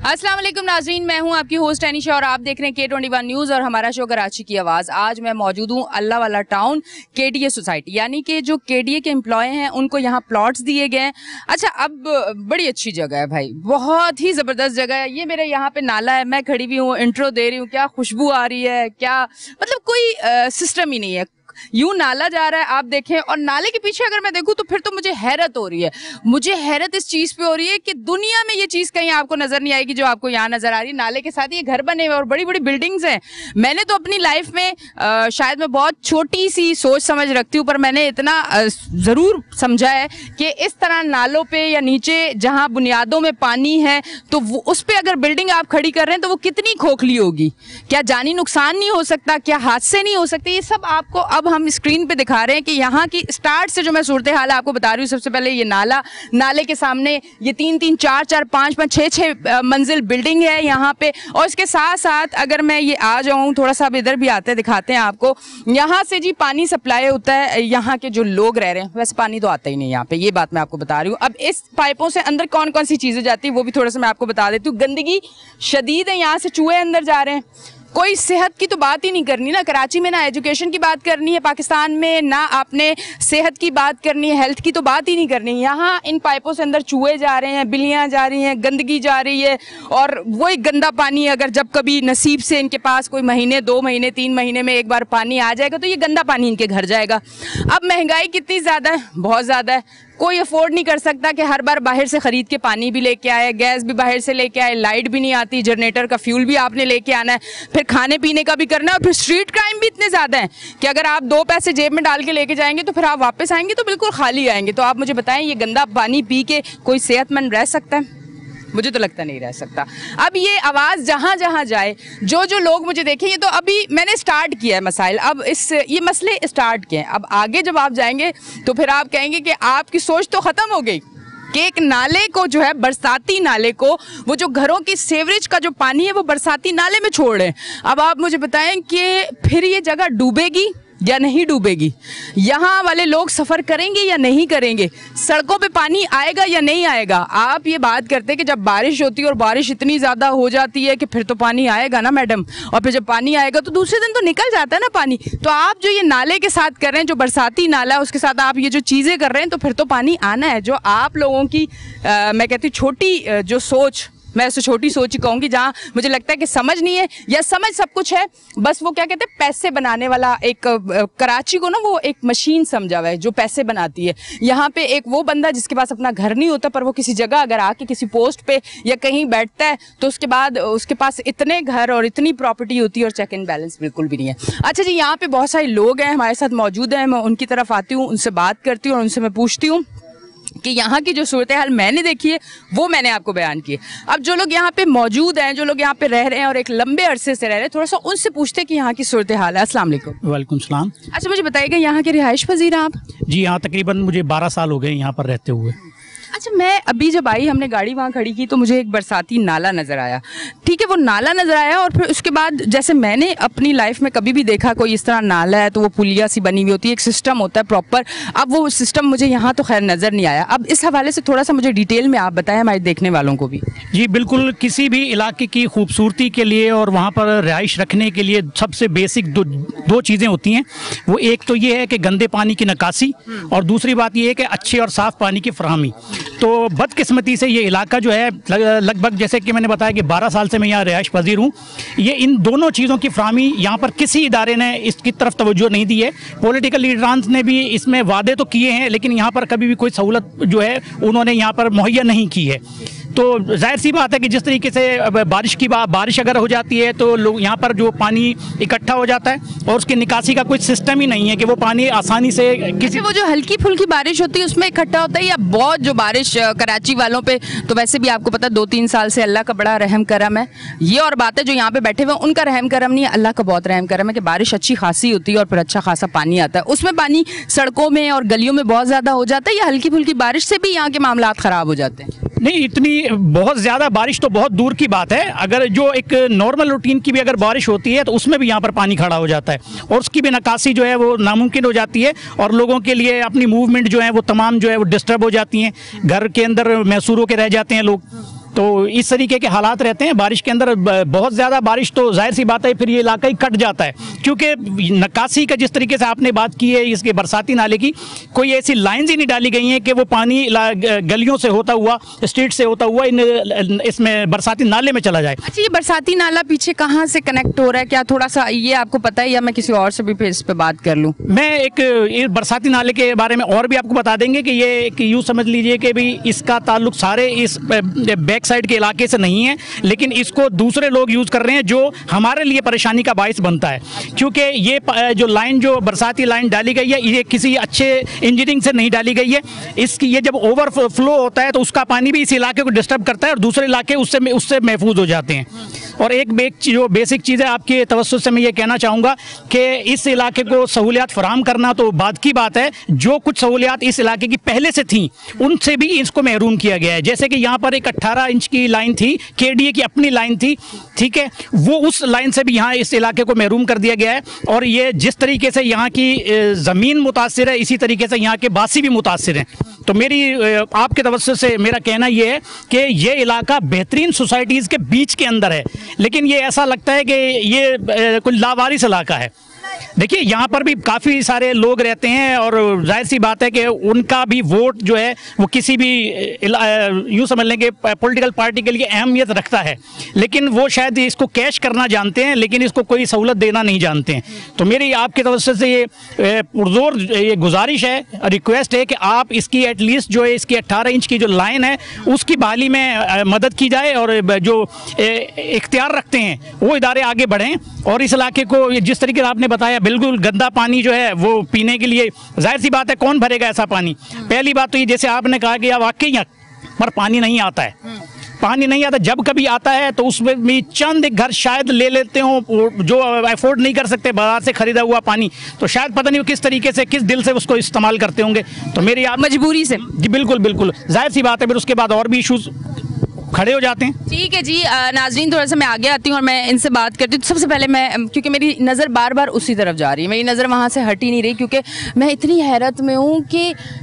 अस्सलाम वालेकुम नाज़रीन, मैं हूं आपकी होस्ट अनीशा और आप देख रहे हैं K21 न्यूज़ और हमारा शो कराची की आवाज़। आज मैं मौजूद हूं अल्लाह वाला टाउन KDA सोसाइटी, यानी कि जो KDA के एम्प्लॉय हैं उनको यहाँ प्लॉट्स दिए गए हैं। अच्छा, अब बड़ी अच्छी जगह है भाई, बहुत ही ज़बरदस्त जगह है। ये मेरे यहाँ पे नाला है, मैं खड़ी हुई हूँ, इंट्रो दे रही हूँ, क्या खुशबू आ रही है, क्या मतलब कोई सिस्टम ही नहीं है। यूं नाला जा रहा है, आप देखें, और नाले के पीछे अगर मैं देखूं तो फिर तो मुझे हैरत हो रही है। मुझे हैरत इस चीज़ पे हो रही है कि दुनिया में ये चीज़ कहीं आपको नज़र नहीं आएगी जो आपको यहाँ नज़र आ रही है। नाले के साथ ये घर बने हुए और बड़ी बड़ी बिल्डिंग्स हैं। मैंने तो अपनी लाइफ में शायद मैं बहुत छोटी सी सोच समझ रखती हूँ, पर मैंने इतना ज़रूर समझा है कि इस तरह नालों पर या नीचे जहाँ बुनियादों में पानी है तो उस पर अगर बिल्डिंग आप खड़ी कर रहे हैं तो वो कितनी खोखली होगी, क्या जानी नुकसान नहीं हो सकता, क्या हादसे नहीं हो सकते। ये सब आपको अब हम स्क्रीन पे दिखा रहे हैं कि यहाँ की स्टार्ट से जो मैं सूरत हाल आपको बता रही हूँ। सबसे पहले ये नाले के सामने ये 3-3, 4-4, 5-5, 6-6 मंजिल बिल्डिंग है यहाँ पे। और इसके साथ साथ अगर मैं ये आ जाऊँ थोड़ा सा, अब इधर भी आते दिखाते हैं आपको। यहाँ से जी पानी सप्लाई होता है, यहाँ के जो लोग रह रहे हैं, वैसे पानी तो आता ही नहीं यहाँ पे, ये बात मैं आपको बता रही हूँ। अब इस पाइपों से अंदर कौन कौन सी चीज़ें जाती है वो भी थोड़ा सा मैं आपको बता देती हूँ। गंदगी शदीद है, यहाँ से चूहे अंदर जा रहे हैं। कोई सेहत की तो बात ही नहीं करनी ना, कराची में ना एजुकेशन की बात करनी है, पाकिस्तान में ना आपने सेहत की बात करनी है, हेल्थ की तो बात ही नहीं करनी है। यहाँ इन पाइपों से अंदर चूहे जा रहे हैं, बिल्लियाँ जा रही हैं, गंदगी जा रही है, और वही गंदा पानी अगर जब कभी नसीब से इनके पास कोई महीने, 2 महीने, 3 महीने में एक बार पानी आ जाएगा तो ये गंदा पानी इनके घर जाएगा। अब महंगाई कितनी ज़्यादा है, बहुत ज़्यादा है। कोई अफोर्ड नहीं कर सकता कि हर बार बाहर से ख़रीद के पानी भी लेके आए, गैस भी बाहर से लेके आए, लाइट भी नहीं आती, जनरेटर का फ्यूल भी आपने लेके आना है, फिर खाने पीने का भी करना है। और फिर स्ट्रीट क्राइम भी इतने ज़्यादा हैं कि अगर आप 2 पैसे जेब में डाल के लेके जाएंगे तो फिर आप वापस आएंगे तो बिल्कुल खाली आएंगे। तो आप मुझे बताएं, ये गंदा पानी पी के कोई सेहतमंद रह सकता है? मुझे तो लगता नहीं रह सकता। अब ये आवाज़ जहाँ जहाँ जाए, जो लोग मुझे देखें, ये तो अभी मैंने स्टार्ट किया है मसाइल, अब ये मसले स्टार्ट किए हैं। अब आगे जब आप जाएंगे तो फिर आप कहेंगे कि आपकी सोच तो ख़त्म हो गई कि एक नाले को जो है, बरसाती नाले को, वो जो घरों की सीवरेज का जो पानी है वो बरसाती नाले में छोड़ रहे हैं। अब आप मुझे बताएं कि फिर ये जगह डूबेगी या नहीं डूबेगी, यहाँ वाले लोग सफ़र करेंगे या नहीं करेंगे, सड़कों पे पानी आएगा या नहीं आएगा। आप ये बात करते हैं कि जब बारिश होती है और बारिश इतनी ज़्यादा हो जाती है कि फिर तो पानी आएगा ना मैडम, और फिर जब पानी आएगा तो दूसरे दिन तो निकल जाता है ना पानी। तो आप जो ये नाले के साथ कर रहे हैं, जो बरसाती नाला है उसके साथ आप ये जो चीज़ें कर रहे हैं, तो फिर तो पानी आना है। जो आप लोगों की मैं कहती हूँ छोटी जो सोच, मैं उसे छोटी सोच ही कहूँगी, जहाँ मुझे लगता है कि समझ नहीं है या समझ सब कुछ है, बस वो क्या कहते हैं पैसे बनाने वाला एक कराची को ना वो एक मशीन समझा हुआ है जो पैसे बनाती है। यहाँ पे एक वो बंदा जिसके पास अपना घर नहीं होता, पर वो किसी जगह अगर आके किसी पोस्ट पे या कहीं बैठता है तो उसके बाद उसके पास इतने घर और इतनी प्रॉपर्टी होती है और चेक एंड बैलेंस बिल्कुल भी नहीं है। अच्छा जी, यहाँ पे बहुत सारे लोग हैं हमारे साथ मौजूद हैं, मैं उनकी तरफ आती हूँ, उनसे बात करती हूँ और उनसे मैं पूछती हूँ कि यहाँ की जो सूरत हाल मैंने देखी है वो मैंने आपको बयान की है। अब जो लोग यहाँ पे मौजूद हैं, जो लोग यहाँ पे रह रहे हैं और एक लंबे अरसे से रह रहे हैं, थोड़ा सा उनसे पूछते हैं कि यहाँ की सूरत हाल है। अस्सलाम वालेकुम। वालेकुम सलाम। अच्छा, मुझे बताइएगा, यहाँ के रिहाइश पजीर हैं आप? जी, यहाँ तकरीबन मुझे 12 साल हो गए यहाँ पर रहते हुए। अच्छा, मैं अभी जब आई, हमने गाड़ी वहाँ खड़ी की तो मुझे एक बरसाती नाला नज़र आया। ठीक है, वो नाला नज़र आया और फिर उसके बाद जैसे मैंने अपनी लाइफ में कभी भी देखा कोई इस तरह नाला है तो वो पुलिया सी बनी हुई होती है, एक सिस्टम होता है प्रॉपर। अब वो सिस्टम मुझे यहाँ तो खैर नज़र नहीं आया। अब इस हवाले से थोड़ा सा मुझे डिटेल में आप बताएं हमारे देखने वालों को भी। जी बिल्कुल, किसी भी इलाके की खूबसूरती के लिए और वहाँ पर रिहाइश रखने के लिए सबसे बेसिक दो चीज़ें होती हैं। वो एक तो ये है कि गंदे पानी की निकासी, और दूसरी बात ये है कि अच्छे और साफ़ पानी की फराहमी। तो बदकिस्मती से ये इलाका जो है लगभग, जैसे कि मैंने बताया कि 12 साल से मैं यहाँ रिहाइश पजीर हूँ, ये इन दोनों चीज़ों की फराहमी यहाँ पर किसी इदारे ने इसकी तरफ तवज्जो नहीं दी है। पॉलिटिकल लीडरान ने भी इसमें वादे तो किए हैं, लेकिन यहाँ पर कभी भी कोई सहूलत जो है उन्होंने यहाँ पर मुहैया नहीं की है। तो जाहिर सी बात है कि जिस तरीके से बारिश अगर हो जाती है तो लोग यहाँ पर जो पानी इकट्ठा हो जाता है और उसकी निकासी का कोई सिस्टम ही नहीं है कि वो पानी आसानी से किसी, वो जो हल्की फुल्की बारिश होती है उसमें इकट्ठा होता है, या बहुत जो बारिश कराची वालों पे तो वैसे भी आपको पता 2-3 साल से अल्लाह का बड़ा रहम करम है। ये और बात है जो यहाँ पे बैठे हुए उनका रहम करम नहीं है, अल्लाह का बहुत रहम करम है कि बारिश अच्छी खासी होती है और फिर अच्छा खासा पानी आता है। उसमें पानी सड़कों में और गलियों में बहुत ज़्यादा हो जाता है, या हल्की फुल्की बारिश से भी यहाँ के मामलात ख़राब हो जाते हैं? नहीं, इतनी बहुत ज़्यादा बारिश तो बहुत दूर की बात है। अगर जो एक नॉर्मल रूटीन की भी अगर बारिश होती है तो उसमें भी यहाँ पर पानी खड़ा हो जाता है और उसकी भी निकासी जो है वो नामुमकिन हो जाती है और लोगों के लिए अपनी मूवमेंट जो है वो तमाम जो है वो डिस्टर्ब हो जाती हैं। घर के अंदर महसूर होकर रह जाते हैं लोग। तो इस तरीके के हालात रहते हैं बारिश के अंदर। बहुत ज़्यादा बारिश तो जाहिर सी बात है फिर ये इलाका ही कट जाता है, क्योंकि नक्काशी का जिस तरीके से आपने बात की है इसके बरसाती नाले की, कोई ऐसी लाइन्स ही नहीं डाली गई हैं कि वो पानी गलियों से होता हुआ, स्ट्रीट से होता हुआ इसमें बरसाती नाले में चला जाए। अच्छा, ये बरसाती नाला पीछे कहाँ से कनेक्ट हो रहा है, क्या थोड़ा सा ये आपको पता है, या मैं किसी और से भी फिर इस पे बात कर लूँ? मैं एक बरसाती नाले के बारे में और भी आपको बता देंगे कि ये एक यूँ समझ लीजिए कि भी इसका ताल्लुक सारे इस बैक साइड के इलाके से नहीं है, लेकिन इसको दूसरे लोग यूज़ कर रहे हैं जो हमारे लिए परेशानी का बाइस बनता है, क्योंकि ये जो लाइन, जो बरसाती लाइन डाली गई है, ये किसी अच्छे इंजीनियरिंग से नहीं डाली गई है। इसकी ये जब ओवरफ्लो होता है तो उसका पानी भी इस इलाके को डिस्टर्ब करता है और दूसरे इलाके उससे महफूज हो जाते हैं। और एक जो बेसिक चीज़ है आपके तवज्जुह से मैं ये कहना चाहूँगा कि इस इलाके को सहूलियात फराहम करना तो बाद की बात है, जो कुछ सहूलियात इस इलाके की पहले से थी उनसे भी इसको महरूम किया गया है। जैसे कि यहाँ पर एक 18 इंच की लाइन थी, केडीए की अपनी लाइन थी, ठीक है, वो उस लाइन से भी यहाँ इस इलाके को महरूम कर दिया गया है। और ये जिस तरीके से यहाँ की ज़मीन मुतासिर है, इसी तरीके से यहाँ के बासी भी मुतासिर हैं। तो मेरी आपके तवज्जुह से मेरा कहना ये है कि ये इलाका बेहतरीन सोसाइटीज़ के बीच के अंदर है, लेकिन ये ऐसा लगता है कि ये कोई लावारिस इलाका है। देखिए यहाँ पर भी काफ़ी सारे लोग रहते हैं और जाहिर सी बात है कि उनका भी वोट जो है वो किसी भी यूँ समझ लेंगे पॉलिटिकल पार्टी के लिए अहमियत रखता है, लेकिन वो शायद इसको कैश करना जानते हैं लेकिन इसको कोई सहूलत देना नहीं जानते हैं। तो मेरी आपके तवज्जुह से ये पुरजोर ये गुजारिश है, रिक्वेस्ट है कि आप इसकी एटलीस्ट जो है इसकी 18 इंच की जो लाइन है उसकी बहाली में मदद की जाए और जो इख्तियार रखते हैं वो इदारे आगे बढ़ें और इस इलाके को जिस तरीके से आपने बताया बिल्कुल गंदा पानी जो है वो पीने के लिए, जाहिर सी बात है कौन भरेगा ऐसा पानी। पहली बात तो ये जैसे आपने कहा कि वाकई यहाँ पर पानी नहीं आता है, पानी नहीं आता, जब कभी आता है तो उसमें भी चंद एक घर शायद ले लेते हो जो अफोर्ड नहीं कर सकते बाजार से खरीदा हुआ पानी, तो शायद पता नहीं वो किस तरीके से किस दिल से उसको इस्तेमाल करते होंगे। तो मेरी आप मजबूरी से जी बिल्कुल बिल्कुल जाहिर सी बात है, फिर उसके बाद और भी इशूज़ खड़े हो जाते हैं। ठीक है जी, नाजरीन थोड़ा सा मैं आगे आती हूँ और मैं इनसे बात करती हूँ। तो सबसे पहले मैं, क्योंकि मेरी नज़र बार बार उसी तरफ जा रही है, मेरी नज़र वहाँ से हट ही नहीं रही, क्योंकि मैं इतनी हैरत में हूँ कि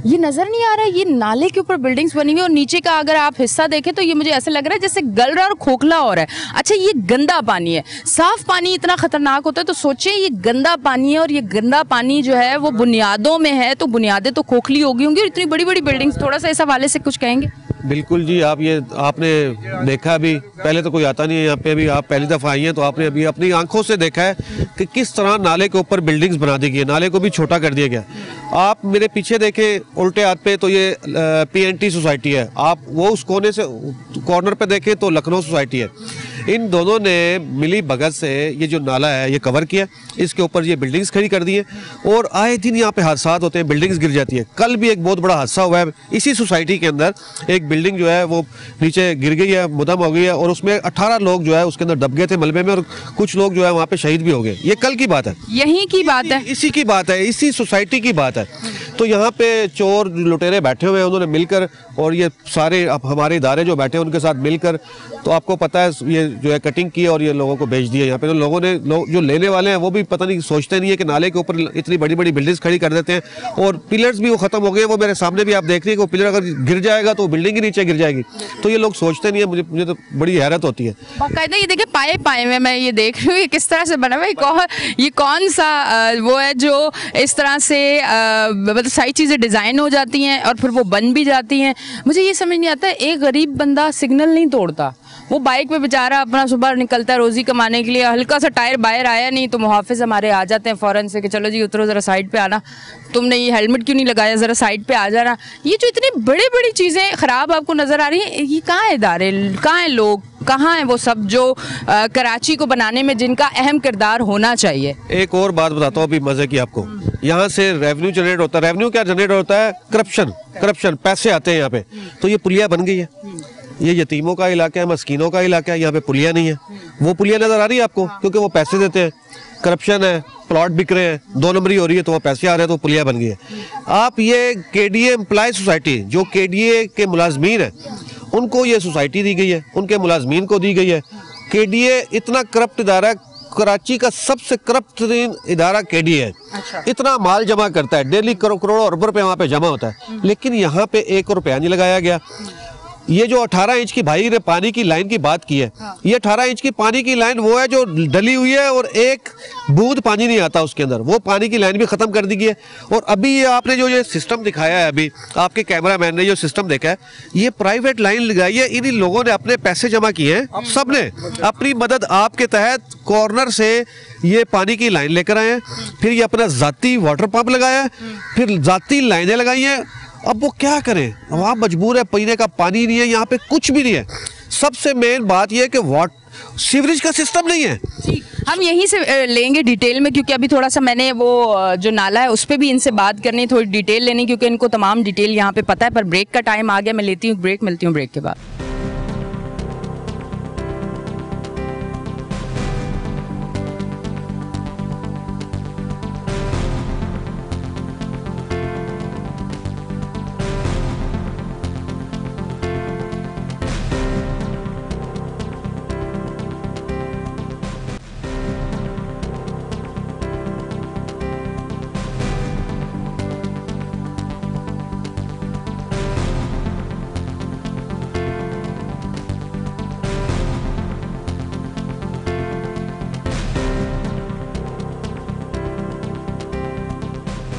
ये नज़र नहीं आ रहा है, ये नाले के ऊपर बिल्डिंग्स बनी हुई और नीचे का अगर आप हिस्सा देखें तो ये मुझे ऐसा लग रहा है जैसे गल रहा है और खोखला हो रहा है। अच्छा, ये गंदा पानी है, साफ़ पानी इतना ख़तरनाक होता है, तो सोचें ये गंदा पानी है और ये गंदा पानी जो है वो बुनियादों में है, तो बुनियादें तो खोखली होगी होंगी और इतनी बड़ी बड़ी बिल्डिंग्स। थोड़ा सा इस हवाले से कुछ कहेंगे? बिल्कुल जी, आपने देखा अभी, पहले तो कोई आता नहीं है यहाँ पे, अभी आप पहली दफ़ा आई हैं तो आपने अभी अपनी आंखों से देखा है कि किस तरह नाले के ऊपर बिल्डिंग्स बना दी गई है, नाले को भी छोटा कर दिया गया। आप मेरे पीछे देखें उल्टे हाथ पे तो ये PNT सोसाइटी है, आप वो उस कोने से कॉर्नर पे देखें तो लखनऊ सोसाइटी है। इन दोनों ने मिली भगत से ये जो नाला है ये कवर किया, इसके ऊपर ये बिल्डिंग्स खड़ी कर दी है और आए दिन यहाँ पे हादसा होते हैं, बिल्डिंग्स गिर जाती है। कल भी एक बहुत बड़ा हादसा हुआ है इसी सोसाइटी के अंदर, एक बिल्डिंग जो है वो नीचे गिर गई है, मुदम हो गई है और उसमें 18 लोग जो है उसके अंदर दब गए थे मलबे में और कुछ लोग जो है वहाँ पे शहीद भी हो गए। ये कल की बात है, यहीं की बात है, इसी की बात है, इसी सोसाइटी की बात है। तो यहाँ पे चोर लुटेरे बैठे हुए हैं, उन्होंने मिलकर और ये सारे हमारे इदारे जो बैठे हैं उनके साथ मिलकर, तो आपको पता है ये जो है कटिंग की और ये लोगों को बेच दिया यहाँ पे। तो लोगों ने जो लेने वाले हैं वो भी पता नहीं सोचते नहीं है कि नाले के ऊपर इतनी बड़ी बड़ी बिल्डिंग्स खड़ी कर देते हैं और पिलर्स भी वो खत्म हो गए। वो मेरे सामने भी आप देख रही है कि वो पिलर अगर गिर जाएगा तो बिल्डिंग ही नीचे गिर जाएगी। तो ये लोग सोचते नहीं है, मुझे तो बड़ी हैरत होती है। बाकायदा ये देखिए पाए में मैं ये देख रही हूँ ये किस तरह से बना हुआ है, ये कौन सा वो है जो इस तरह से मतलब सारी चीज़ें डिज़ाइन हो जाती हैं और फिर वो बन भी जाती हैं। मुझे ये समझ नहीं आता, एक गरीब बंदा सिग्नल नहीं तोड़ता, वो बाइक पे बेचारा अपना सुबह निकलता है रोज़ी कमाने के लिए, हल्का सा टायर बाहर आया नहीं तो मुहाफिज हमारे आ जाते हैं फ़ौरन से कि चलो जी उतरो ज़रा साइड पे आना, तुमने ये हेलमेट क्यों नहीं लगाया, ज़रा साइड पे आ जाना। ये जो इतनी बड़ी बड़ी चीज़ें ख़राब आपको नज़र आ रही हैं, ये कहाँ है इदारे, कहाँ हैं लोग, कहाँ हैं वो सब जो कराची को बनाने में जिनका अहम किरदार होना चाहिए। एक और बात बताता हूँ अभी मज़े की आपको, यहाँ से रेवेन्यू जनरेट होता है। रेवेन्यू क्या जनरेट होता है? करप्शन, पैसे आते हैं यहाँ पे। तो ये पुलिया बन गई है, ये यतीमों का इलाका है, मस्कीनों का इलाका है, यहाँ पे पुलिया नहीं है। वो पुलिया नजर आ रही है आपको क्योंकि वो पैसे देते हैं, करप्शन है, प्लॉट बिक रहे हैं, 2 नंबरी हो रही है तो वो पैसे आ रहे हैं तो पुलिया बन गई है। आप ये KDA एम्प्लॉय सोसाइटी, जो KDA के मुलाजमीन है उनको ये सोसाइटी दी गई है, उनके मुलाजमीन को दी गई है। KDA इतना करप्ट इदारा है, कराची का सबसे करप्ट तरीन इदारा KDA है। अच्छा। इतना माल जमा करता है, डेली करोड़ों अरबों रुपये वहाँ पे जमा होता है, लेकिन यहाँ पे 1 रुपया नहीं लगाया गया। ये जो 18 इंच की भाई ने पानी की लाइन की बात की है, हाँ। ये 18 इंच की पानी की लाइन वो है जो डली हुई है और एक बूंद पानी नहीं आता उसके अंदर, वो पानी की लाइन भी खत्म कर दी गई है। और अभी ये आपने जो ये सिस्टम दिखाया है, अभी आपके कैमरामैन ने जो सिस्टम देखा है, ये प्राइवेट लाइन लगाई है, इन्हीं लोगों ने अपने पैसे जमा किए हैं, सब ने अपनी मदद आपके तहत कॉर्नर से ये पानी की लाइन लेकर आए हैं, फिर ये अपना जाती वाटर पंप लगाया है, फिर जाती लाइनें लगाई हैं। अब वो क्या करें, वहाँ मजबूर है, पीने का पानी नहीं है, यहाँ पे कुछ भी नहीं है। सबसे मेन बात यह है कि सीवरेज का सिस्टम नहीं है। हम यहीं से लेंगे डिटेल में, क्योंकि अभी थोड़ा सा मैंने वो जो नाला है उस पर भी इनसे बात करनी, थोड़ी डिटेल लेनी, क्योंकि इनको तमाम डिटेल यहाँ पे पता है। पर ब्रेक का टाइम आ गया, मैं लेती हूँ ब्रेक, मिलती हूँ ब्रेक के बाद।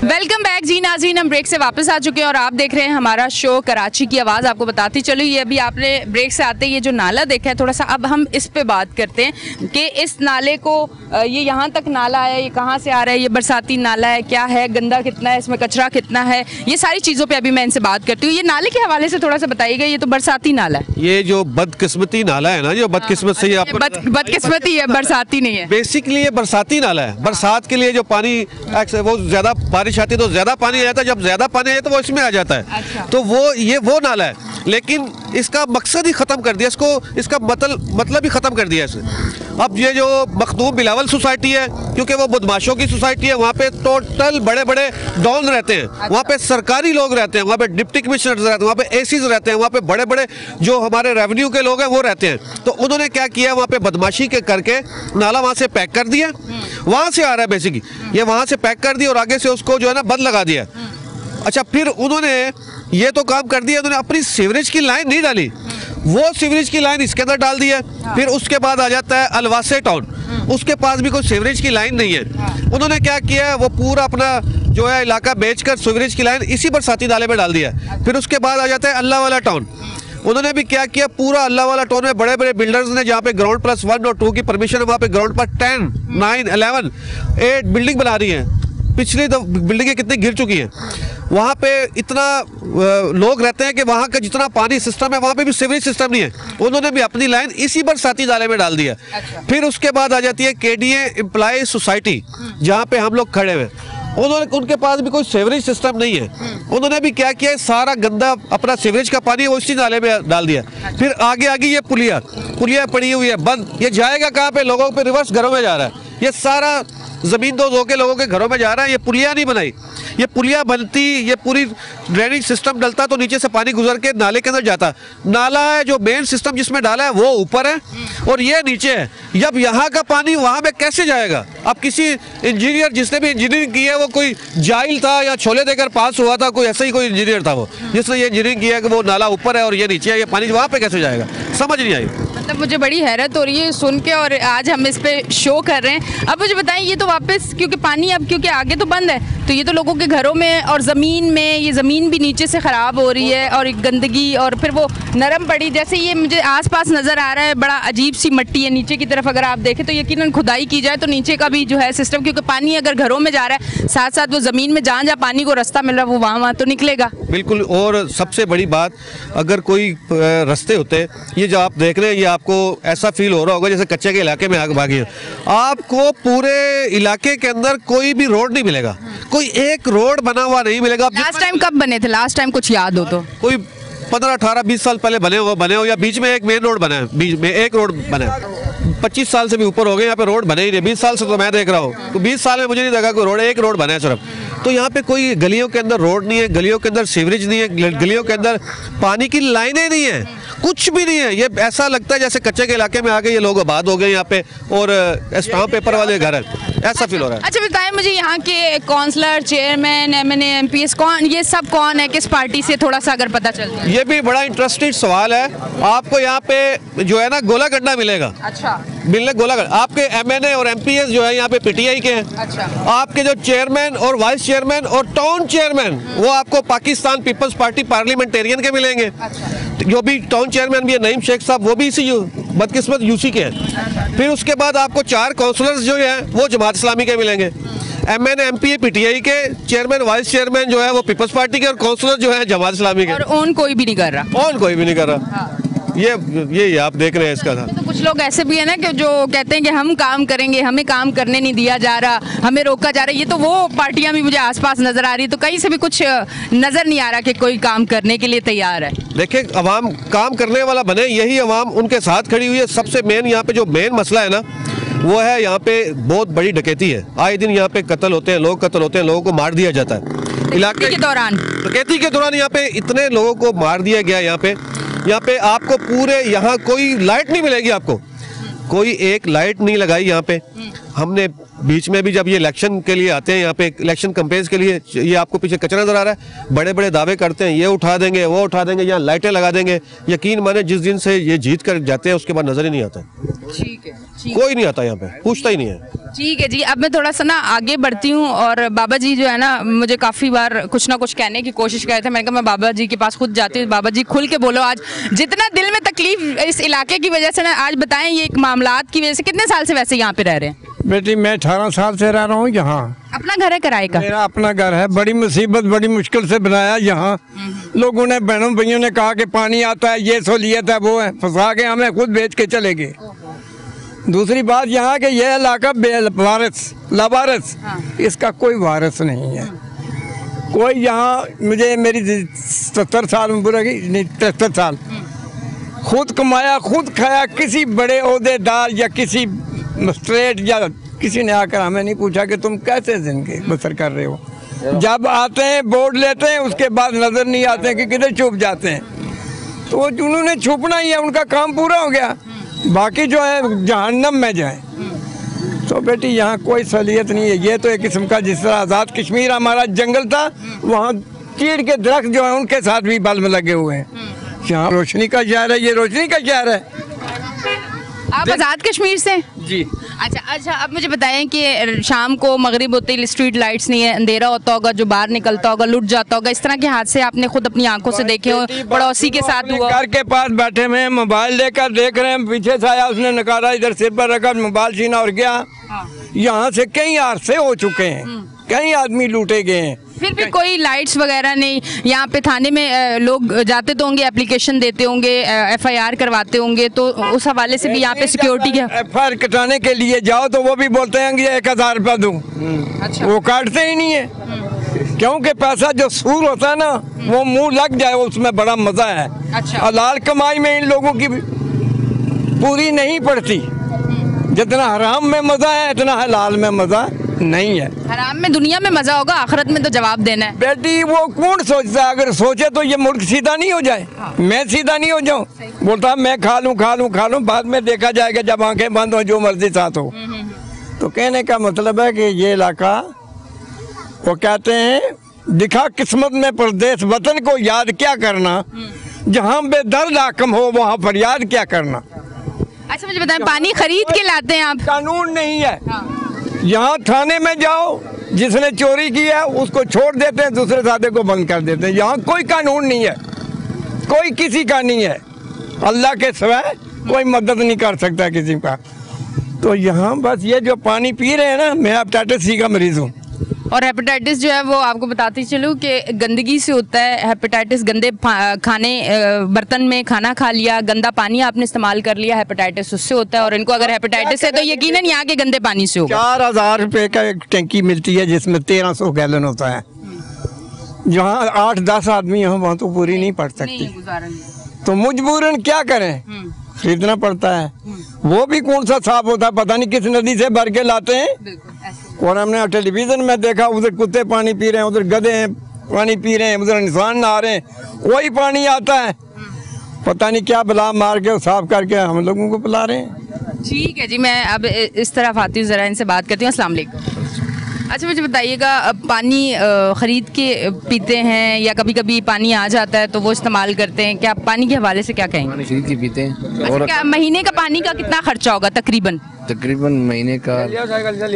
वेलकम बैक जी नाज़रीन, हम ब्रेक से वापस आ चुके हैं और आप देख रहे हैं हमारा शो कराची की आवाज़। आपको बताती चलो, ये अभी आपने ब्रेक से आते ये जो नाला देखा है, थोड़ा सा अब हम इस पे बात करते हैं कि इस नाले को, ये यहाँ तक नाला है, ये कहाँ से आ रहा है, ये बरसाती नाला है, क्या है, गंदा कितना है, इसमें कचरा कितना है, ये सारी चीज़ों पर अभी मैं इनसे बात करती हूँ। ये नाले के हवाले से थोड़ा सा बताइएगा। ये तो बरसाती नाला है, ये जो बदकिस्मती नाला है ना, जो बदकिस्मत से आपको बदकिस्मती है, बरसाती नहीं है। बेसिकली ये बरसाती नाला है। बरसात के लिए जो पानी वो ज्यादा बारिश आती है तो ज्यादा पानी आ जाता है, जब ज्यादा पानी आ जाता है वो इसमें आ जाता है। अच्छा। तो वो नाला है, लेकिन इसका मकसद ही खत्म कर दिया इसको, इसका मतलब ही खत्म कर दिया इसे। अब ये जो मखदूम बिलावल सोसाइटी है, क्योंकि वो बदमाशों की सोसाइटी है, वहाँ पे टोटल बड़े बड़े डॉन रहते हैं। अच्छा। वहाँ पे सरकारी लोग रहते हैं, वहाँ पे डिप्टी कमिश्नर रहते हैं, वहाँ पे एसीज रहते हैं, वहाँ पे बड़े बड़े जो हमारे रेवेन्यू के लोग हैं वो रहते हैं। तो उन्होंने क्या किया, वहाँ पे बदमाशी के करके नाला वहाँ से पैक कर दिया, वहाँ से आ रहा है बेसिकली, ये वहाँ से पैक कर दिया और आगे से उसको जो है ना बंद लगा दिया। अच्छा, फिर उन्होंने ये तो काम कर दिया, उन्होंने अपनी सीवरेज की लाइन नहीं डाली, वो सीवरेज की लाइन इसके अंदर डाल दी है। फिर उसके बाद आ जाता है अलवासे टाउन, उसके पास भी कोई सीवरेज की लाइन नहीं है। उन्होंने क्या किया, वो पूरा अपना जो है इलाका बेचकर सीवरेज की लाइन इसी बरसाती नाले में डाल दिया। फिर उसके बाद आ जाता है अल्लाह वाला टाउन, उन्होंने भी क्या किया, पूरा अल्लाह वाला टाउन में बड़े बड़े बिल्डर्स ने जहाँ पे ग्राउंड प्लस 1 और 2 की परमिशन है, वहाँ पे ग्राउंड पर 10, 9, 11, 8 बिल्डिंग बना रही है। पिछली बिल्डिंगें कितनी गिर चुकी हैं। वहाँ पे इतना लोग रहते हैं कि वहाँ का जितना पानी सिस्टम है वहाँ पे भी सीवरेज सिस्टम नहीं है। उन्होंने भी अपनी लाइन इसी बरसाती नाले में डाल दिया। अच्छा। फिर उसके बाद आ जाती है केडीए एम्प्लॉय सोसाइटी, जहाँ पे हम लोग खड़े हुए, उनके पास भी कोई सीवरेज सिस्टम नहीं है। उन्होंने भी क्या किया, सारा गंदा अपना सीवरेज का पानी वो इसी नाले में डाल दिया। फिर आगे ये पुलिया पड़ी हुई है बंद, ये जाएगा कहाँ पे, लोगों पे रिवर्स घरों में जा रहा है। ये सारा ज़मीन दो के लोगों के घरों में जा रहा है। ये पुलिया नहीं बनाई, ये पुलिया बनती, ये पूरी ड्रेनेज सिस्टम डलता तो नीचे से पानी गुजर के नाले के अंदर जाता। नाला है जो मेन सिस्टम जिसमें डाला है वो ऊपर है और ये नीचे है। जब यहाँ का पानी वहाँ में कैसे जाएगा? अब किसी इंजीनियर, जिसने भी इंजीनियरिंग की है, वो कोई जाहिल था या छोले देकर पास हुआ था, कोई ऐसा ही कोई इंजीनियर था वो, जिसने ये इंजीनियरिंग किया कि वो नाला ऊपर है और ये नीचे है, ये पानी वहाँ पे कैसे जाएगा, समझ नहीं आई। मतलब मुझे बड़ी हैरत हो रही है सुन के, और आज हम इस पे शो कर रहे हैं। अब मुझे बताएं, ये तो वापस, क्योंकि पानी अब क्योंकि आगे तो बंद है, तो ये तो लोगों के घरों में और ज़मीन में, ये ज़मीन भी नीचे से ख़राब हो रही है और गंदगी, और फिर वो नरम पड़ी, जैसे ये मुझे आसपास नज़र आ रहा है, बड़ा अजीब सी मिट्टी है नीचे की तरफ। अगर आप देखें तो यकीनन खुदाई की जाए तो नीचे का भी जो है सिस्टम, क्योंकि पानी अगर घरों में जा रहा है, साथ साथ वो ज़मीन में जहाँ पानी को रास्ता मिल रहा है वो वहाँ तो निकलेगा। बिल्कुल। और सबसे बड़ी बात, अगर कोई रास्ते होते, ये जो आप देख रहे हैं, ये आपको ऐसा फील हो रहा होगा जैसे कच्चे के इलाके में आग भागी। आपको पूरे इलाके के अंदर कोई भी रोड नहीं मिलेगा, कोई एक रोड बना हुआ नहीं मिलेगा। लास्ट टाइम कब बने थे? लास्ट टाइम कुछ याद हो तो? कोई 15, 18, 20 साल पहले बने हो, या बीच में एक मेन रोड बना है, बीच में एक रोड बना है। 25 साल से भी ऊपर हो गए, यहाँ पे रोड बने ही नहीं। 20 साल से तो मैं देख रहा हूँ, तो 20 साल में मुझे नहीं लगा कोई रोड, एक रोड बना है सिर्फ। तो यहाँ पे कोई गलियों के अंदर रोड नहीं है, गलियों के अंदर सीवरेज नहीं है, गलियों के अंदर पानी की लाइनें नहीं है, कुछ भी नहीं है। ये ऐसा लगता है जैसे कच्चे के इलाके में आ गए ये लोग आबाद हो गए यहाँ पे, और स्टाम्प पेपर वाले घर है, ऐसा फील हो रहा है। अच्छा, बताएं मुझे यहाँ के काउंसलर, चेयरमैन, MNA, MPs कौन, ये सब कौन है, किस पार्टी से, थोड़ा सा अगर पता चल जाए। ये भी बड़ा इंटरेस्टिंग सवाल है। आपको यहाँ पे जो है ना गोला गड्ढा मिलेगा। अच्छा। मिलने गोला गड्ढा। आपके MNA और MPs जो है यहाँ पे PTI के हैं। अच्छा। आपके जो चेयरमैन और वाइस चेयरमैन और टाउन चेयरमैन वो आपको पाकिस्तान पीपल्स पार्टी पार्लियामेंटेरियन के मिलेंगे। अच्छा। जो भी टाउन चेयरमैन भी है नईम शेख साहब, वो भी इसी बदकिस्मत UC के हैं। फिर उसके बाद आपको 4 काउंसलर्स जो हैं वो जमात इस्लामी के मिलेंगे। MNA MPA PTI के, चेयरमैन वाइस चेयरमैन जो है वो पीपल्स पार्टी के, और काउंसलर जो है जमात इस्लामी के। और ऑन कोई भी नहीं कर रहा। ऑन कोई भी नहीं कर रहा। हाँ। ये आप देख रहे हैं इसका था। तो कुछ लोग ऐसे भी है ना कि जो कहते हैं कि हम काम करेंगे, हमें काम करने नहीं दिया जा रहा, हमें रोका जा रहा है। ये तो वो पार्टियां भी मुझे आसपास नजर आ रही है, तो कहीं से भी कुछ नजर नहीं आ रहा कि कोई काम करने के लिए तैयार है। देखिए, अवाम काम करने वाला बने, यही अवाम उनके साथ खड़ी हुई है। सबसे मेन यहाँ पे जो मेन मसला है ना वो है यहाँ पे बहुत बड़ी डकैती है। आए दिन यहाँ पे कत्ल होते हैं, लोग कत्ल होते हैं, लोगों को मार दिया जाता है। इलाके के दौरान, डकैती के दौरान यहाँ पे इतने लोगों को मार दिया गया। यहाँ पे आपको पूरे यहाँ कोई लाइट नहीं मिलेगी, आपको कोई एक लाइट नहीं लगाई यहाँ पे। हमने बीच में भी जब ये इलेक्शन के लिए आते हैं यहाँ पे, इलेक्शन कैंपेन्स के लिए, ये आपको पीछे कचरा नजर आ रहा है, बड़े बड़े दावे करते हैं, ये उठा देंगे, वो उठा देंगे, यहाँ लाइटें लगा देंगे। यकीन माने जिस दिन से ये जीत कर जाते हैं उसके बाद नजर ही नहीं आता। ठीक है, कोई नहीं आता यहाँ पे, पूछता ही नहीं है। ठीक है जी। अब मैं थोड़ा सा ना आगे बढ़ती हूँ, और बाबा जी जो है ना मुझे काफ़ी बार कुछ ना कुछ कहने की कोशिश कर रहे थे। मैंने कहा मैं बाबा जी के पास खुद जाती हूँ। बाबा जी खुल के बोलो, आज जितना दिल में तकलीफ इस इलाके की वजह से ना, आज बताएं ये एक मामलात की वजह से। कितने साल से वैसे यहाँ पे रह रहे हैं? बेटी मैं 18 साल से रह रहा हूँ यहाँ। अपना घर है किराए का? मेरा अपना घर है। बड़ी मुसीबत, बड़ी मुश्किल से बनाया यहाँ। लोगों ने, बहनों भाइयों ने कहा कि पानी आता है, ये सहूलियत है, वो है, फंसा के हमें खुद बेच के चले गए। दूसरी बात यहाँ के ये इलाका लावारिस, इसका कोई वारिस नहीं है। कोई यहाँ, मुझे मेरी 70 साल उम्र है, नहीं 73 साल, खुद कमाया खुद खाया। किसी बड़े ओहदेदार या किसी मजिस्ट्रेट या किसी ने आकर हमें नहीं पूछा कि तुम कैसे जिंदगी बसर कर रहे हो। जब आते हैं वोट लेते हैं, उसके बाद नजर नहीं आते हैं कि किधर छुप जाते हैं। तो उन्होंने छुपना ही है, उनका काम पूरा हो गया। बाकी जो है जहन्नम में जाए। तो बेटी यहाँ कोई सहूलियत नहीं है। ये तो एक किस्म का, जिस तरह आज़ाद कश्मीर हमारा जंगल था, वहाँ चीड़ के दरख्त जो है उनके साथ भी बल्ब लगे हुए हैं। यहाँ रोशनी का शहर है, ये रोशनी का शहर है। आप आज़ाद कश्मीर से? जी। अच्छा, अब मुझे बताएं कि शाम को मगरिब होते ही स्ट्रीट लाइट्स नहीं है, अंधेरा होता होगा, जो बाहर निकलता होगा लुट जाता होगा, इस तरह के हादसे आपने खुद अपनी आंखों से देखे हो? पड़ोसी के साथ हुआ? घर के पास बैठे हुए हैं, मोबाइल लेकर देख रहे हैं, पीछे से आया, उसने नकारा इधर सिर पर रखा, मोबाइल छीना और गया। यहाँ से कई हादसे हो चुके हैं, कई आदमी लूटे गए हैं। फिर भी कोई लाइट्स वगैरह नहीं? यहाँ पे थाने में लोग जाते तो होंगे, एप्लीकेशन देते होंगे, FIR करवाते होंगे, तो उस हवाले से भी यहाँ पे सिक्योरिटी क्या? FIR कटाने के लिए जाओ तो वो भी बोलते हैं कि 1000 रुपया दूं। अच्छा। वो काटते ही नहीं है, क्योंकि पैसा जो सूर होता है ना, वो मुंह लग जाए उसमें बड़ा मजा है। अच्छा। हलाल कमाई में इन लोगों की पूरी नहीं पड़ती। जितना हराम में मजा है, इतना हलाल में मजा नहीं है। हराम में दुनिया में मजा होगा, आखिरत में तो जवाब देना है। बेटी वो कौन सोचता है? अगर सोचे तो ये मुल्क सीधा नहीं हो जाए। मैं सीधा नहीं हो जाऊं, बोलता मैं खा लूं, बाद में देखा जाएगा जब आंखें बंद हो, जो मर्जी साथ हो। तो कहने का मतलब है कि ये इलाका, वो कहते हैं दिखा किस्मत में परदेश, वतन को याद क्या करना, जहाँ बेदर्द हाकिम हो वहाँ फरियाद क्या करना। अच्छा मुझे बताएं, पानी खरीद के लाते हैं आप? कानून नहीं है। यहाँ थाने में जाओ, जिसने चोरी की है उसको छोड़ देते हैं, दूसरे सादे को बंद कर देते हैं। यहाँ कोई कानून नहीं है, कोई किसी का नहीं है। अल्लाह के सिवाय कोई मदद नहीं कर सकता किसी का। तो यहाँ बस ये जो पानी पी रहे हैं ना, मैं हेपेटाइटिस C का मरीज हूँ। और हेपेटाइटिस जो है वो आपको बताती चलूँ कि गंदगी से होता है हेपेटाइटिस। गंदे खाने, बर्तन में खाना खा लिया, गंदा पानी आपने इस्तेमाल कर लिया, हेपेटाइटिस उससे होता है। और इनको अगर हेपेटाइटिस है तो यकीनन यहाँ के गंदे पानी से होगा। 4000 रुपये का एक टंकी मिलती है जिसमें 1300 गैलन होता है। जहाँ 8-10 आदमी हैं वहाँ तो पूरी नहीं पड़ सकती, तो मजबूरन क्या करें, खरीदना पड़ता है। वो भी कौन सा साफ होता है, पता नहीं किस नदी से भर के लाते हैं। और हमने टेलीविजन में देखा, उधर कुत्ते पानी पी रहे हैं, उधर गधे हैं पानी पी रहे हैं, उधर इंसान नहा रहे हैं, वही पानी आता है, पता नहीं क्या बला मार के साफ करके हम लोगों को पिला रहे हैं। ठीक है जी, मैं अब इस तरफ आती हूँ, ज़रा इनसे बात करती हूँ। अस्सलाम वालेकुम। अच्छा मुझे बताइएगा, पानी ख़रीद के पीते हैं या कभी कभी पानी आ जाता है तो वो इस्तेमाल करते हैं, क्या पानी के हवाले से क्या कहेंगे? पानी खरीद के पीते हैं। अच्छा, और क्या महीने का पानी का कितना खर्चा होगा तकरीबन? तकरीबन महीने का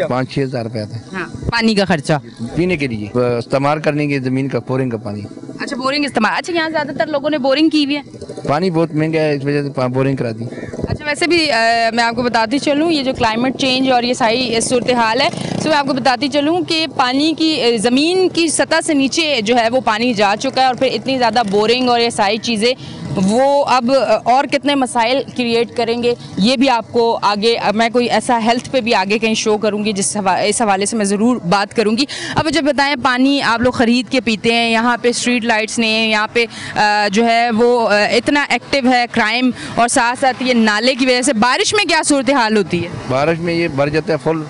5-6 हज़ार रुपये आता है। हाँ, पानी का खर्चा पीने के लिए, इस्तेमाल करने के ज़मीन का, बोरिंग का पानी। अच्छा, बोरिंग इस्तेमाल। अच्छा, यहाँ ज़्यादातर लोगों ने बोरिंग की हुई है। पानी बहुत महंगा है, इस वजह से बोरिंग करा दी। अच्छा, वैसे भी मैं आपको बताती चलूँ, ये जो क्लाइमेट चेंज और ये सारी सूरत हाल है, तो मैं आपको बताती चलूँ कि पानी की ज़मीन की सतह से नीचे जो है वो पानी जा चुका है, और फिर इतनी ज़्यादा बोरिंग और ये सारी चीज़ें वो अब और कितने मसाइल क्रिएट करेंगे, ये भी आपको आगे मैं कोई ऐसा हेल्थ पे भी आगे कहीं शो करूँगी इस हवाले से मैं ज़रूर बात करूँगी। अब जब बताएं, पानी आप लोग ख़रीद के पीते हैं, यहाँ पे स्ट्रीट लाइट्स नहीं है, यहाँ पे जो है वो इतना एक्टिव है क्राइम, और साथ साथ ये नाले की वजह से बारिश में क्या सूरत हाल होती है? बारिश में ये भर जाता है फुल,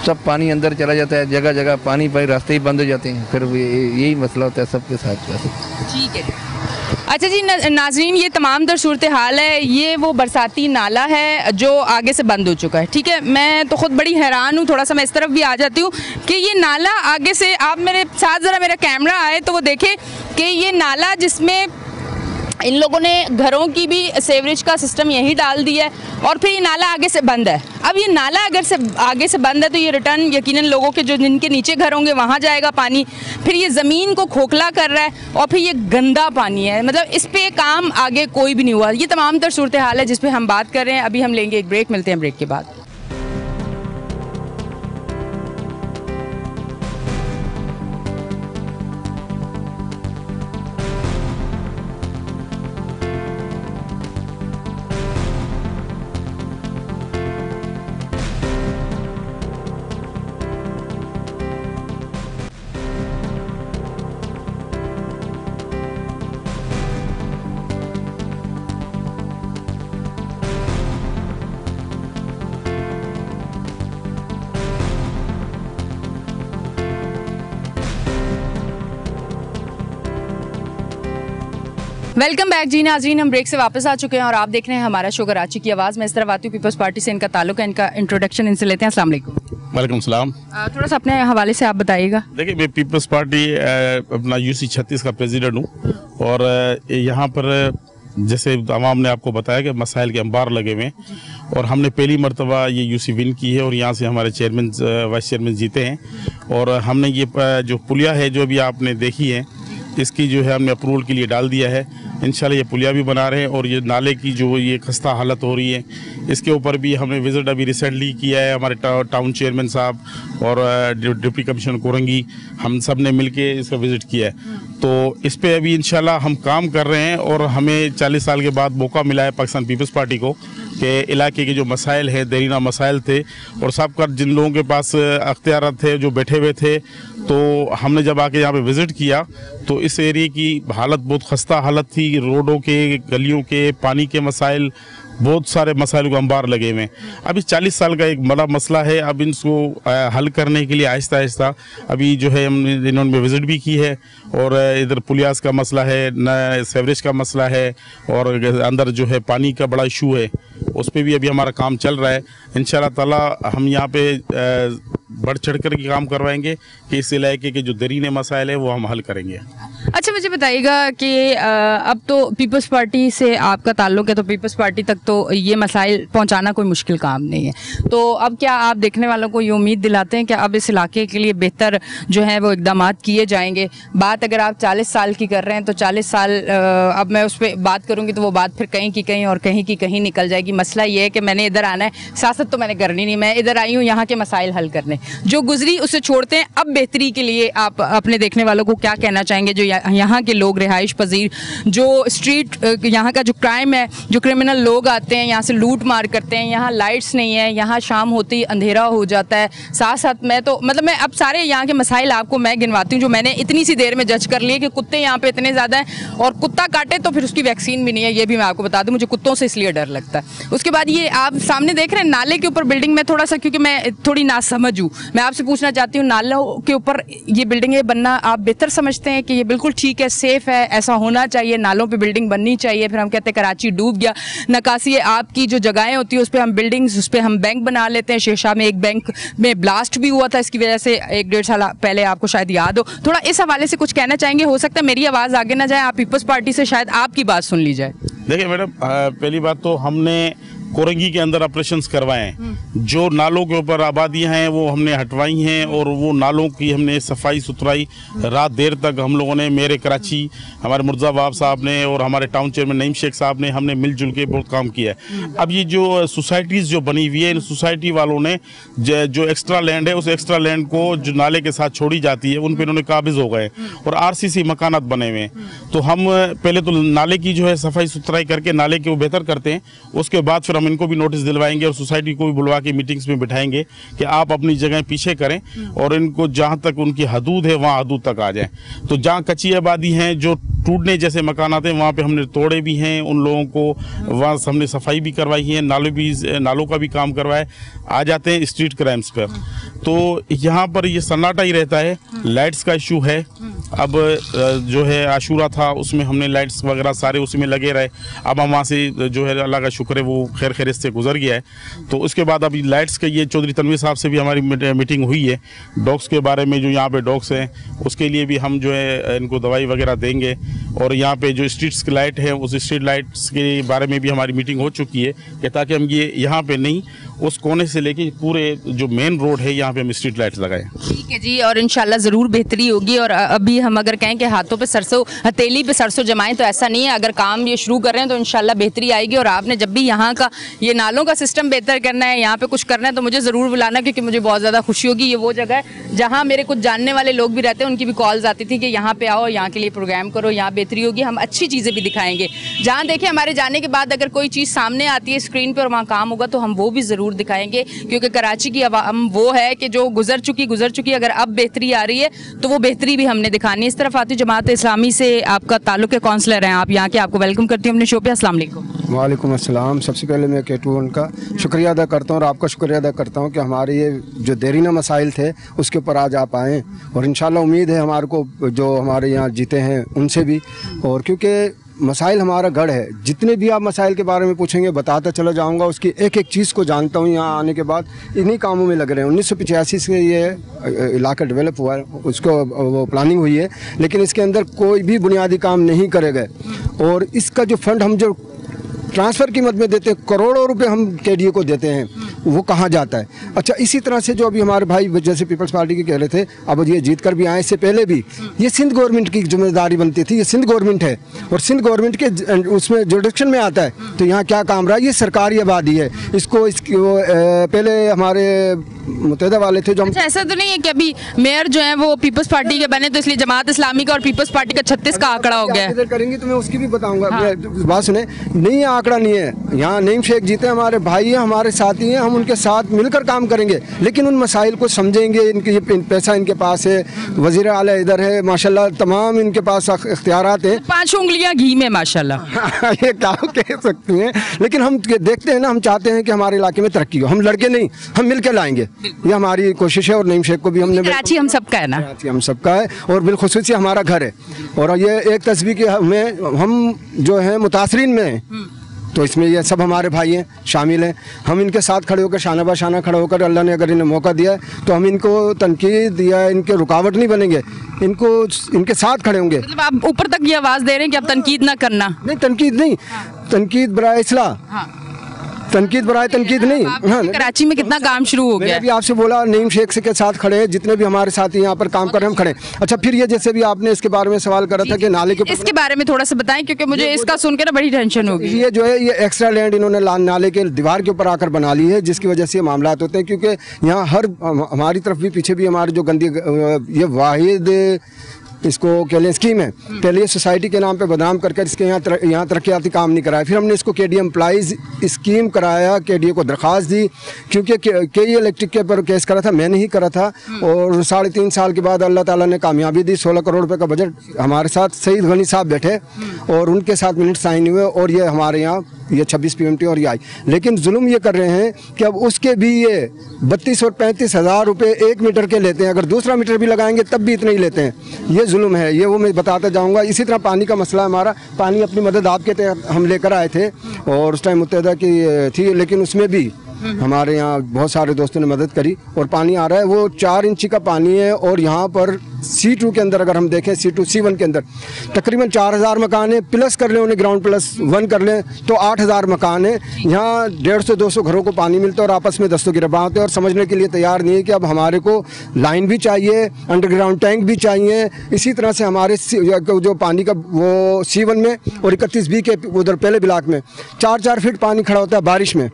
सब पानी अंदर चला जाता है, जगह जगह पानी भाई, रास्ते ही बंद हो जाते हैं, फिर यही मसला होता है सबके साथ। ठीक है। अच्छा जी नाजरीन, ये तमाम तर सूरत हाल है। ये वो बरसाती नाला है जो आगे से बंद हो चुका है। ठीक है, मैं तो ख़ुद बड़ी हैरान हूँ, थोड़ा सा मैं इस तरफ भी आ जाती हूँ कि ये नाला आगे से, आप मेरे साथ ज़रा मेरा कैमरा आए तो वो देखें कि ये नाला जिसमें इन लोगों ने घरों की भी सेवरेज का सिस्टम यही डाल दिया है, और फिर ये नाला आगे से बंद है। अब ये नाला अगर से आगे से बंद है तो ये रिटर्न यकीनन लोगों के जो जिनके नीचे घर होंगे वहाँ जाएगा पानी, फिर ये ज़मीन को खोखला कर रहा है, और फिर ये गंदा पानी है। मतलब इस पे काम आगे कोई भी नहीं हुआ। ये तमाम तर सूरत हाल है जिस पे हम बात कर रहे हैं। अभी हम लेंगे एक ब्रेक, मिलते हैं ब्रेक के बाद। वेलकम बैक जी नाजरीन, हम ब्रेक से वापस आ चुके हैं और आप देख रहे हैं हमारा शो कराची की आवाज़। मैं इस तरफ आती हूँ पीपल्स पार्टी से, इनका ताल्लुक है, इनका इंट्रोडक्शन इनसे लेते हैं। अस्सलाम वालेकुम। वालेकुम सलाम। थोड़ा सा अपने हवाले से आप बताइएगा। देखिए, मैं पीपल्स पार्टी अपना UC 36 का प्रेसिडेंट हूँ, और यहाँ पर जैसे आवाम ने आपको बताया कि मसाइल के अंबार लगे हुए हैं, और हमने पहली मरतबा ये UC विन की है, और यहाँ से हमारे चेयरमैन वाइस चेयरमैन जीते हैं, और हमने ये जो पुलिया है जो अभी आपने देखी है, इसकी जो है हमने अप्रूवल के लिए डाल दिया है। इंशाल्लाह ये पुलिया भी बना रहे हैं, और ये नाले की जो ये खस्ता हालत हो रही है, इसके ऊपर भी हमने विज़िट अभी रिसेंटली किया है। हमारे टाउन चेयरमैन साहब और डिप्टी कमिश्नर कोरंगी, हम सब ने मिल के इसका विज़िट किया है। तो इस पर अभी इंशाल्लाह हम काम कर रहे हैं, और हमें 40 साल के बाद मौका मिला है पाकिस्तान पीपल्स पार्टी को कि इलाके के जो मसाइल है, देरीना मसाइल थे, और सबका जिन लोगों के पास अख्तियार थे जो बैठे हुए थे, तो हमने जब आके यहाँ पे विज़िट किया तो इस एरिया की हालत बहुत खस्ता हालत थी। रोडों के, गलियों के, पानी के मसाइल, बहुत सारे मसाइल को अंबार लगे हुए हैं। अभी 40 साल का एक बड़ा मसला है। अब इसको हल करने के लिए आहिस्ता आहिस्ता अभी जो है इन्होंने विज़िट भी की है, और इधर पुलियास का मसला है, न सेवरेज का मसला है, और अंदर जो है पानी का बड़ा इशू है, उस पर भी अभी हमारा काम चल रहा है। इंशाल्लाह ताला हम यहाँ पे बढ़ चढ़ कर के काम करवाएंगे कि इस इलाके के जो दरीने मसाइल है वो हम हल करेंगे। अच्छा, मुझे बताइएगा कि अब तो पीपल्स पार्टी से आपका ताल्लुक है, तो पीपल्स पार्टी तक तो ये मसाइल पहुंचाना कोई मुश्किल काम नहीं है, तो अब क्या आप देखने वालों को ये उम्मीद दिलाते हैं कि अब इस इलाके के लिए बेहतर जो है वो इकदाम किए जाएंगे? बात अगर आप 40 साल की कर रहे हैं तो 40 साल अब मैं उस पर बात करूँगी तो वो बात फिर कहीं की कहीं और कहीं की कहीं निकल जाएगी। मसला ये है कि मैंने इधर आना है, सियासत तो मैंने करनी नहीं, मैं इधर आई हूँ यहाँ के मसाइल हल करने। जो गुजरी उसे छोड़ते हैं, अब बेहतरी के लिए आप अपने देखने वालों को क्या कहना चाहेंगे? जो यहाँ के लोग रिहाइश पजीर, जो स्ट्रीट यहाँ का जो क्राइम है, जो क्रिमिनल लोग आते हैं यहाँ से लूट मार करते हैं, यहाँ लाइट्स नहीं है, यहाँ शाम होती ही अंधेरा हो जाता है। साथ साथ मैं तो मतलब मैं अब सारे यहाँ के मसाइल आपको मैं गिनवाती हूँ जो मैंने इतनी सी देर में जज कर लिए कि कुत्ते यहाँ पे इतने ज़्यादा हैं, और कुत्ता काटे तो फिर उसकी वैक्सीन भी नहीं है, ये भी मैं आपको बता दूँ। मुझे कुत्तों से इसलिए डर लगता है। उसके बाद ये आप सामने देख रहे हैं नाले के ऊपर बिल्डिंग में, थोड़ा सा क्योंकि मैं थोड़ी नासमझ हूँ, मैं आपसे पूछना चाहती हूँ, नालों के ऊपर ये बिल्डिंगें बनना आप बेहतर समझते हैं कि ये बिल्कुल ठीक है, सेफ है, ऐसा होना चाहिए, नालों पे बिल्डिंग बननी चाहिए? फिर हम कहते हैं कराची डूब गया, नकासी आपकी जो जगहें होती है उस पर हम बिल्डिंग्स, उस पर हम बैंक बना लेते हैं। शेरशाह में एक बैंक में ब्लास्ट भी हुआ था, इसकी वजह से 1-1.5 साल पहले, आपको शायद याद हो। थोड़ा इस हवाले से कुछ कहना चाहेंगे? हो सकता है मेरी आवाज़ आगे ना जाए, आप पीपल्स पार्टी से शायद आपकी बात सुन ली जाए। देखिए मैडम, पहली बात तो हमने कोरंगी के अंदर ऑपरेशंस करवाए हैं। जो नालों के ऊपर आबादियां हैं वो हमने हटवाई हैं, और वो नालों की हमने सफाई सुथराई रात देर तक हम लोगों ने, मेरे कराची हमारे मुर्जा बाब साहब ने और हमारे टाउन चेयरमैन नईम शेख साहब ने, हमने मिलजुल के बहुत काम किया है। अब ये जो सोसाइटीज़ जो बनी हुई है, इन सोसाइटी वालों ने जो एक्स्ट्रा लैंड है, उस एक्स्ट्रा लैंड को जो नाले के साथ छोड़ी जाती है उन पर इन्होंने काबिज हो गए और RCC मकानात बने हुए हैं। तो हम पहले तो नाले की जो है सफाई सुथराई करके नाले को बेहतर करते हैं, उसके बाद फिर हम इनको भी नोटिस दिलवाएंगे और सोसाइटी को भी बुलवा के मीटिंग्स में बिठाएंगे कि आप अपनी जगह पीछे करें और इनको जहां तक उनकी हदूद है वहां हदूद तक आ जाएं। तो जहां कच्ची आबादी हैं, जो टूटने जैसे मकान आते हैं, वहाँ पे हमने तोड़े भी हैं, उन लोगों को वहाँ हमने सफाई भी करवाई है, नालों का भी काम करवाए। आ जाते हैं स्ट्रीट क्राइम्स पर, तो यहाँ पर ये सन्नाटा ही रहता है। लाइट्स का इशू है। अब जो है आशूरा था, उसमें हमने लाइट्स वगैरह सारे उसी में लगे रहे। अब हम वहाँ से जो है अल्लाह का शुक्र है वो खैर खैरियत से गुजर गया है। तो उसके बाद अभी लाइट्स के ये चौधरी तनवीर साहब से भी हमारी मीटिंग हुई है। डॉग्स के बारे में, जो यहाँ पे डॉग्स हैं उसके लिए भी हम जो है इनको दवाई वगैरह देंगे। और यहाँ पे जो स्ट्रीट्स की लाइट है, उस स्ट्रीट लाइट्स के बारे में भी हमारी मीटिंग हो चुकी है कि ताकि हम ये यहाँ पे नहीं, उस कोने से लेके पूरे जो मेन रोड है यहाँ पे हम स्ट्रीट लाइट्स लगाएं। ठीक है जी, और इंशाल्लाह ज़रूर बेहतरी होगी। और अभी हम अगर कहें कि हाथों पे सरसों, हथेली पे सरसों जमाएं, तो ऐसा नहीं है। अगर काम ये शुरू कर रहे हैं तो इंशाल्लाह बेहतरी आएगी। और आपने जब भी यहाँ का ये नालों का सिस्टम बेहतर करना है, यहाँ पे कुछ करना है, तो मुझे ज़रूर बुलाना, क्योंकि मुझे बहुत ज़्यादा खुशी होगी। ये वो जगह है जहाँ मेरे कुछ जानने वाले लोग भी रहते हैं, उनकी भी कॉल्स आती थी कि यहाँ पे आओ, यहाँ के लिए प्रोग्राम करो, यहाँ बेहतरी होगी। हम अच्छी चीज़ें भी दिखाएंगे। जहाँ देखें हमारे जाने के बाद अगर कोई चीज़ सामने आती है स्क्रीन पर और वहाँ काम होगा, तो हम वो भी ज़रूर दिखाएंगे, क्योंकि कराची की आवाम वो है कि जो गुजर चुकी, अगर अब बेहतरी आ रही है तो वो बेहतरी भी हमने दिखानी है। इस तरफ आती जमात इस्लामी से आपका ताल्लुक है, काउंसलर हैं आप यहाँ के, आपको वेलकम करती हूँ अपने शो पे। अस्सलाम वालेकुम। वालेकुम अस्सलाम। सबसे पहले मैं K2 का शुक्रिया अदा करता हूँ और आपका शुक्रिया अदा करता हूँ कि हमारे ये जो देरीना मसाइल थे उसके ऊपर आज आप आएँ, और इंशाल्लाह उम्मीद है हमारे को जो हमारे यहाँ जीते हैं उनसे भी। और क्योंकि मसाइल हमारा गढ़ है, जितने भी आप मसाइल के बारे में पूछेंगे बताता चला जाऊंगा। उसकी एक एक चीज़ को जानता हूँ। यहाँ आने के बाद इन्हीं कामों में लग रहे हैं। 1985 से ये इलाका डेवलप हुआ है, उसको वो प्लानिंग हुई है, लेकिन इसके अंदर कोई भी बुनियादी काम नहीं करे गए। और इसका जो फंड हम जो ट्रांसफ़र की मद में देते हैं, करोड़ों रुपए हम KDA को देते हैं, वो कहाँ जाता है? अच्छा, इसी तरह से जो अभी हमारे भाई जैसे पीपल्स पार्टी के कह रहे थे, अब ये जीत कर भी आए, इससे पहले भी ये सिंध गवर्नमेंट की जिम्मेदारी बनती थी। ये सिंध गवर्नमेंट है और सिंध गवर्नमेंट के उसमें जुरिडिक्शन में आता है। तो यहाँ क्या काम रहा? ये सरकारी आबादी है। इसको पहले हमारे मुतहदा वाले थे जो अच्छा, ऐसा तो नहीं है कि अभी मेयर जो है वो पीपल्स पार्टी के बने, तो इसलिए जमात इस्लामी का और पीपल्स पार्टी का 36 का आंकड़ा हो गया है? करेंगे तो मैं उसकी भी बताऊंगा। बात सुने, नहीं आंकड़ा नहीं है। यहाँ नईम शेख जीते, हमारे भाई हैं, हमारे साथी हैं, हम उनके साथ मिलकर काम करेंगे, लेकिन उन मसाइल को समझेंगे। इनके पैसा इनके पास है, वज़ीर आला इधर है, माशाल्लाह तमाम इनके पास इख्तियारात हैं। 5 उंगलियां घी में माशाल्लाह। ये क्या कह सकते हैं, लेकिन हम देखते हैं ना, हम चाहते हैं कि हमारे इलाके में तरक्की हो। हम लड़के नहीं, हम मिल के लाएंगे, ये हमारी कोशिश है। और नईम शेख को भी हमने, कराची हम सबका है ना, कराची हम सबका है और बिलखुसूस हमारा घर है। और ये एक तस्वीर की हम जो है मुतासरीन में हैं, तो इसमें ये सब हमारे भाई हैं, शामिल हैं। हम इनके साथ खड़े होकर, शाना बाशाना खड़े होकर, अल्लाह ने अगर इन्हें मौका दिया है तो हम इनको तनकीद या इनके रुकावट नहीं बनेंगे, इनके साथ खड़े होंगे। मतलब आप ऊपर तक ये आवाज़ दे रहे हैं कि अब तनकीद ना करना? नहीं, तनकीद नहीं, तनकीद बराए इस्लाह, तनकीद बराए तनकीद नहीं। हाँ, कराची में कितना काम शुरू हो गया? मैंने अभी आपसे बोला नईम शेख से के साथ खड़े हैं, जितने भी हमारे साथी यहाँ पर काम कर रहे हैं हम खड़े। अच्छा, फिर ये जैसे भी आपने इसके बारे में सवाल करा था कि नाले के, इसके बारे में थोड़ा सा बताएं, क्योंकि मुझे इसका सुनकर ना बड़ी टेंशन होगी। ये जो है ये एक्स्ट्रा लैंड इन्होंने नाले के दीवार के ऊपर आकर बना ली है, जिसकी वजह से ये मामला होते हैं। क्योंकि यहाँ हमारी तरफ भी, पीछे भी हमारी जो गंदी, ये वाहिद इसको कह लें स्कीम है, पहले ये सोसाइटी के नाम पे बदनाम करके इसके यहाँ तरक्याती काम नहीं कराया। फिर हमने इसको KDA एम्प्लॉइज़ स्कीम कराया, KDA को दरख्वास्त दी, क्योंकि KE इलेक्ट्रिक के पर केस करा था, मैंने ही करा था। और 3.5 साल के बाद अल्लाह ताला ने कामयाबी दी। 16 करोड़ रुपए का बजट, हमारे साथ सईद गनी साहब बैठे और उनके साथ मिनट साइन हुए और ये हमारे यहाँ ये 26 PMT और ये आई, लेकिन जुल्म ये कर रहे हैं कि अब उसके भी ये 32 और 35 हज़ार रुपये 1 मीटर के लेते हैं। अगर दूसरा मीटर भी लगाएंगे तब भी इतने ही लेते हैं। ये जुल्म है, ये वो मैं बताता जाऊँगा। इसी तरह पानी का मसला हमारा, पानी अपनी मदद आपके तहत हम लेकर आए थे और उस टाइम मुत्तहदा की थी, लेकिन उसमें भी हमारे यहाँ बहुत सारे दोस्तों ने मदद करी और पानी आ रहा है। वो 4 इंची का पानी है और यहाँ पर C2 के अंदर अगर हम देखें, C2 C1 के अंदर तकरीबन 4000 मकान है, प्लस कर लें उन्हें ग्राउंड प्लस 1 कर लें तो 8000 मकान है। यहाँ 150-200 घरों को पानी मिलता है और आपस में दस्तों गिरबा होते हैं और समझने के लिए तैयार नहीं है कि अब हमारे को लाइन भी चाहिए, अंडरग्राउंड टैंक भी चाहिए। इसी तरह से हमारे जो पानी का वो C1 में और 31B के उधर पहले ब्लॉक में 4-4 फीट पानी खड़ा होता है बारिश में,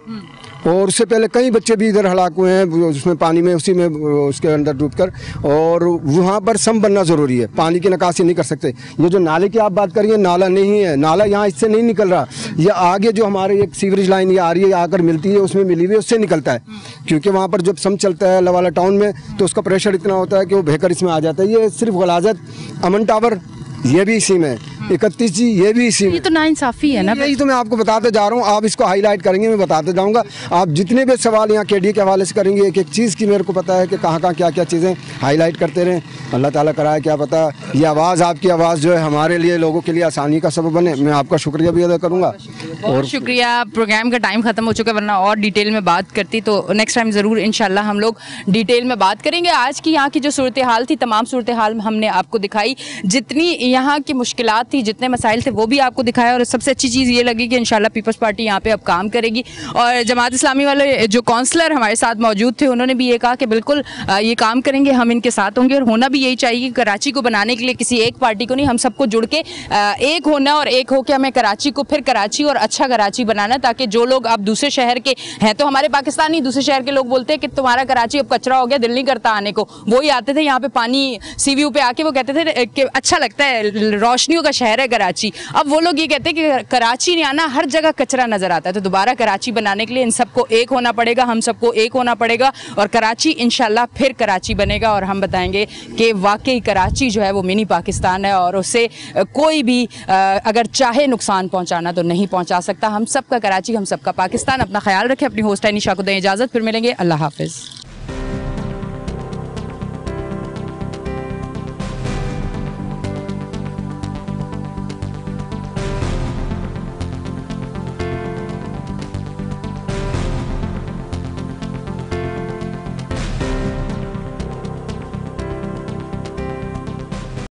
और उससे पहले कई बच्चे भी इधर हलाक हुए हैं उसमें पानी में, उसी में उसके अंदर डूबकर। और वहाँ पर सम बनना ज़रूरी है, पानी की निकासी नहीं कर सकते। ये जो नाले की आप बात करिए, नाला नहीं है, नाला यहाँ इससे नहीं निकल रहा। ये आगे जो हमारे एक सीवरेज लाइन ये आ रही है, आकर मिलती है, उसमें मिली हुई है, उससे निकलता है। क्योंकि वहाँ पर जब सम चलता है लवाला टाउन में तो उसका प्रेशर इतना होता है कि वो बहकर इसमें आ जाता है। ये सिर्फ गलाजत, अमन टावर ये भी इसी में, 31G ये भी इसी में। ये तो नाइंसाफ़ी है ना। यही तो मैं आपको बताते जा रहा हूँ, आप इसको हाईलाइट करेंगे, मैं बताते जाऊँगा। आप जितने भी सवाल यहाँ KDA के हवाले से करेंगे, एक एक चीज़ की मेरे को पता है कि कहाँ कहाँ क्या क्या चीज़ें हाईलाइट करते रहें। अल्लाह ताला कराए, क्या पता ये आवाज़, आपकी आवाज़ जो है हमारे लिए, लोगों के लिए आसानी का सबब बने। मैं आपका शुक्रिया भी अदा करूँगा। और शुक्रिया। प्रोग्राम का टाइम ख़त्म हो चुका है, वरना और डिटेल में बात करती तो नेक्स्ट टाइम ज़रूर इंशाल्लाह हम लोग डिटेल में बात करेंगे। आज की यहाँ की जो सूरत हाल थी, तमाम सूरत हाल हमने आपको दिखाई, जितनी यहाँ की मुश्किलात थी, जितने मसाइल थे वो भी आपको दिखाया। और सबसे अच्छी चीज़ ये लगी कि इंशाल्लाह पीपल्स पार्टी यहाँ पे अब काम करेगी। और जमात इस्लामी वाले जो काउंसलर हमारे साथ मौजूद थे, उन्होंने भी ये कहा कि बिल्कुल ये काम करेंगे, हम इनके साथ होंगे। और होना भी यही चाहिए कि कराची को बनाने के लिए किसी एक पार्टी को नहीं, हम सबको जुड़ के एक होना और एक होकर हमें कराची को फिर कराची और अच्छा कराची बनाना, ताकि जो लोग अब दूसरे शहर के हैं, तो हमारे पाकिस्तानी दूसरे शहर के लोग बोलते हैं कि तुम्हारा कराची अब कचरा हो गया, दिल नहीं करता आने को। वो ही आते थे यहाँ पे पानी सीव्यू पे आके, वो कहते थे कि अच्छा लगता है, रोशनियों का शहर है कराची। अब वो लोग ये कहते हैं कि कराची नहीं आना, हर जगह कचरा नजर आता है। तो दोबारा कराची बनाने के लिए इन सबको एक होना पड़ेगा, हम सबको एक होना पड़ेगा और कराची इंशाल्लाह फिर कराची बनेगा। और हम बताएंगे कि वाकई कराची जो है वो मिनी पाकिस्तान है और उससे कोई भी अगर चाहे नुकसान पहुंचाना तो नहीं पहुंचा सकता। हम सबका कराची, हम सबका पाकिस्तान। अपना ख्याल रखें। अपनी होस्ट है निशा को दें इजाज़त, फिर मिलेंगे। अल्लाह हाफिज़।